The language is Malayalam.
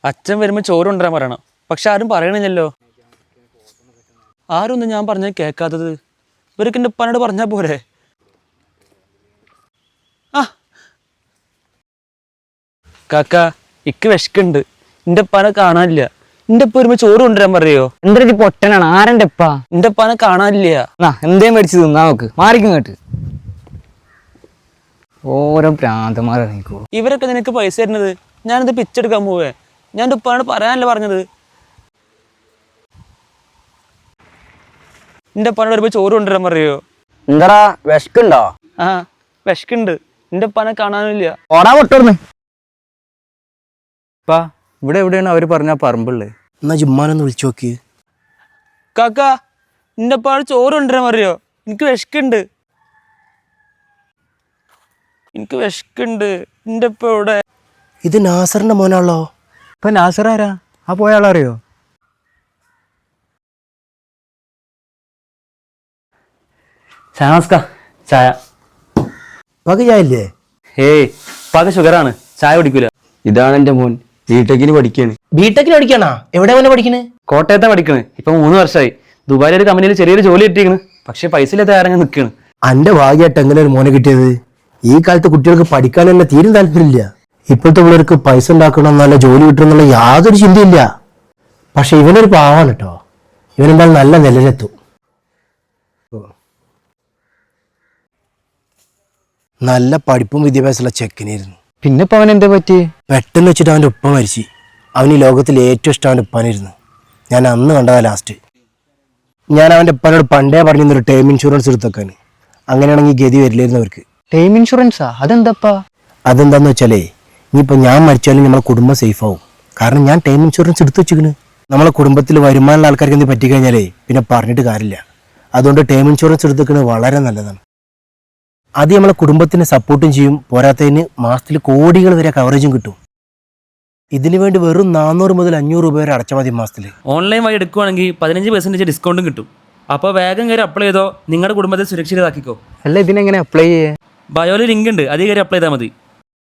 അച്ഛൻ വരുമ്പോൾ ചോറ് കൊണ്ടുവരാൻ പറയണം. പക്ഷെ ആരും പറയണില്ലല്ലോ. ആരൊന്നും ഞാൻ പറഞ്ഞത് കേൾക്കാത്തത്? ഇവരൊക്കെ എൻ്റെ ഉപ്പാനോട് പറഞ്ഞാൽ പോരെ? ആ കാക്ക, ഇക്ക് വിശക്കുണ്ട്. എൻ്റെ ഉപ്പാനെ കാണാനില്ല. എൻ്റെ ഉപ്പ വരുമ്പോൾ ചോറ് കൊണ്ടുവരാൻ പറയോ? എന്തൊരു പൊട്ടനാണ്. ആരെന്റെ ഉപ്പ? എൻ്റെ ഉപ്പാനെ കാണാനില്ല. എന്തേലും മേടിച്ച് തിന്നാ നോക്ക്. മാറിക്കും കേട്ട് ഓരോ ഭ്രാന്തന്മാരാണിക്കോ. ഇവരൊക്കെ നിനക്ക് പൈസ തരുന്നത് ഞാനിത് പിച്ചെടുക്കാൻ പോവേ. ഞാൻ എൻ്റെ ഉപ്പാനോട് പറയാനല്ലേ പറഞ്ഞത്. എൻ്റെ ഉപ്പാനോട് വരുമ്പോൾ ചോറ് കൊണ്ടുവരാൻ പറയോ? എന്താടാ വിശക്കുണ്ടോ? ആ വിശക്കുണ്ട്. എൻ്റെ ഉപ്പാനെ കാണാനില്ല. ഓടാ പൊട്ടോർന്ന്. അപ്പാ ഇവിടെ എവിടെയാണ് അവർ പറഞ്ഞ പറമ്പുള്ളത്? എന്നാ ജുമ്മാനൊന്ന് വിളിച്ചു നോക്കി. കാക്ക, എൻ്റെ ഉപ്പാനോട് ചോറ് കൊണ്ടുവരാൻ പറയോ? എനിക്ക് വിശക്കുണ്ട്. എൻ്റെ ഉപ്പ ഇവിടെ. ഇത് നാസറിന്റെ മോനാണല്ലോ. ഇപ്പൊ നാസർ ആരാ? ആ പോയ ആളറിയോ? ചായ ചായ. പകയായില്ലേ? ഹേയ്, ഉപ്പാക്ക് ഷുഗറാണ്, ചായ കുടിക്കൂല. ഇതാണ് എൻ്റെ മോൻ, ബിടെക്കിന് പഠിക്കാണ്. ബിടെക്കിന് പഠിക്കാണാ? എവിടെ മോനെ പഠിക്കണേ? കോട്ടയത്താ പഠിക്കണ്. ഇപ്പൊ 3 വർഷമായി. ദുബായിലെ ഒരു കമ്പനിയിൽ ചെറിയൊരു ജോലി കിട്ടിയിരിക്കണ്. പക്ഷെ പൈസ ഇല്ലാത്ത ആരെങ്കിലും നിൽക്കണ്. അന്റെ ഭാഗ്യമായിട്ട് എങ്ങനെ ഒരു മോനെ കിട്ടിയത്? ഈ കാലത്ത് കുട്ടികൾക്ക് പഠിക്കാൻ തന്നെ തീരെ താല്പര്യമില്ല. ഇപ്പോഴത്തെ പിള്ളേർക്ക് പൈസ ഉണ്ടാക്കണം, നല്ല ജോലി കിട്ടണം എന്നുള്ള യാതൊരു ചിന്തയില്ല. പക്ഷെ ഇവനൊരു പാവാണ് കേട്ടോ. ഇവനെന്തായാലും നല്ല നിലയിലെത്തും. നല്ല പഠിപ്പും വിദ്യാഭ്യാസമുള്ള ചെക്കനായിരുന്നു. പിന്നെ ഇപ്പൊ അവൻ എന്താ പറ്റി? പെട്ടെന്ന് വെച്ചിട്ട് അവൻ്റെ ഉപ്പ മരിച്ചു. അവന് ഈ ലോകത്തിൽ ഏറ്റവും ഇഷ്ടം അവൻ്റെ ഉപ്പാനായിരുന്നു. ഞാൻ അന്ന് കണ്ടതാ ലാസ്റ്റ്. ഞാൻ അവൻ്റെ ഉപ്പാനോട് പണ്ടേ പറഞ്ഞൊരു ടേം ഇൻഷുറൻസ് എടുത്തേക്കാൻ. അങ്ങനെയാണെങ്കിൽ ഗതി വരില്ലായിരുന്നു അവർക്ക്. ടൈം ഇൻഷുറൻസാ? അതെന്താപ്പാ? അതെന്താന്ന് വെച്ചാലേ, ഇനിയിപ്പോൾ ഞാൻ മരിച്ചാലും നമ്മളെ കുടുംബം സേഫ് ആവും. കാരണം ഞാൻ ടൈം ഇൻഷുറൻസ് എടുത്തു വെച്ചിരിക്കണ്. നമ്മളെ കുടുംബത്തിൽ വരുമാനമുള്ള ആൾക്കാർക്ക് എന്ത് പറ്റിക്കഴിഞ്ഞാലേ പിന്നെ പറഞ്ഞിട്ട് കാര്യമില്ല. അതുകൊണ്ട് ടൈം ഇൻഷുറൻസ് എടുത്തേക്കുന്നത് വളരെ നല്ലതാണ്. അത് നമ്മളെ കുടുംബത്തിന് സപ്പോർട്ടും ചെയ്യും. പോരാത്തതിന് മാസത്തിൽ കോടികൾ വരെ കവറേജും കിട്ടും. ഇതിനു വേണ്ടി വെറും 400 മുതൽ 500 രൂപ വരെ അടച്ചാൽ മതി മാസത്തിൽ. ഓൺലൈൻ വഴി എടുക്കുവാണെങ്കിൽ 15% ഡിസ്കൗണ്ടും കിട്ടും. അപ്പോൾ വേഗം കയറി അപ്ലൈ ചെയ്തോ. നിങ്ങളുടെ കുടുംബത്തെ സുരക്ഷിതമാക്കിക്കോ. അല്ല, ഇതിനെങ്ങനെ അപ്ലൈ ചെയ്യേ? ബയോയിൽ ലിങ്ക് ഉണ്ട്, അതിൽ കയറി അപ്ലൈ ചെയ്താൽ മതി.